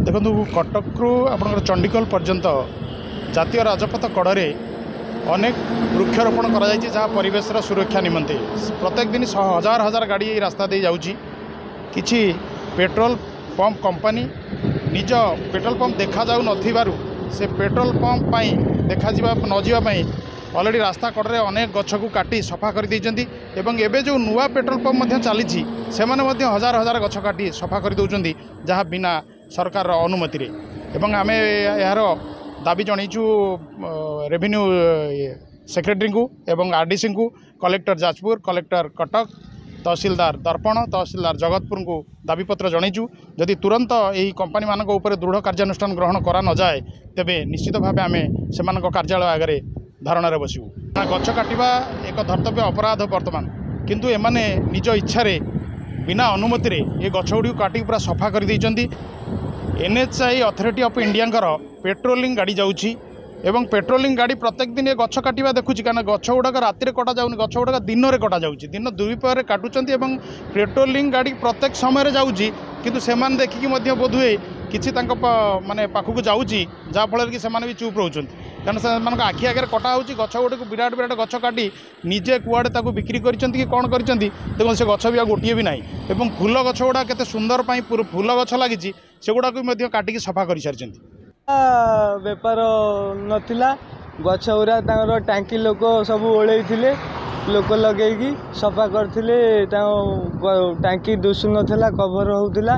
देखो कटक्रु आपंकर चंडीगढ़ पर्यंत जातीय राजपथ कड़े अनेक वृक्षरोपण कर परिवेश सुरक्षा निमंते प्रत्येक दिन हजार हजार गाड़ी रास्ता दे जाऊँगी किछि पेट्रोल पंप कंपनी निज पेट्रोल पंप देखा जाऊ नथिबारु से पेट्रोल पंप पाई देखा न जावाई ऑलरेडी रास्ता कड़े अनेक गछ को काटी सफा कर एवं एबे जो नुआ पेट्रोल पंप चली से हजार हजार गछ काटी सफा कर दौरान जहाँ बिना सरकार अनुमति रे एवं आमे यार दाबी जनईचु रेवेन्यू सेक्रेटरी को एवं आरडीसी को कलेक्टर जाजपुर कलेक्टर कटक तहसीलदार दर्पण तहसीलदार जगतपुर को दाबीपत्र जनईचु जदि तुरंत यही कंपनी मानक ऊपर दृढ़ कार्यानुष्ठान ग्रहण करा न जाए तेबे निश्चित भाव आम से कार्यालय आगे धारणा बसबू गछ काटिबा एक धर्तव्य अपराध वर्तमान किंतु एमाने निज इच्छा बिना अनुमति रे ये गछ गुड़ी काटी पूरा सफा कर NHAI authority of India patrolling गाड़ी जाऊँगी एवं पेट्रोलिंग गाड़ी प्रत्येक दिन ये गछ काटिबा देखुची कारण गछ गुड़ाक राति कटा जाऊनी गछ गुड़ाक दिन में कटा जाऊँगी दिन दुपहर काटुंट एवं पेट्रोलिंग गाड़ी प्रत्येक समय जाऊँगी किंतु से देखिकी बोधुए किसी माने पाखक जाऊँगी जहाँफल कि भी चुप रोच कारण से आखि आगे कटा हो गछ गुड़ी को विराट विराट गछ काटी निजे कुआड़े बिक्री करी कौन कर देखो से गछ भी गोटे भी ना एवं फूल गछ गुड़ा केते सुंदर फूल गछ लगी से गुड़ा को काटिकी सफा कर सारी बेपार नथिला गछ गुरा टांकी लोक सब ओल्ले लोक लगे सफा करते टांकी दुसु नाला कभर होता।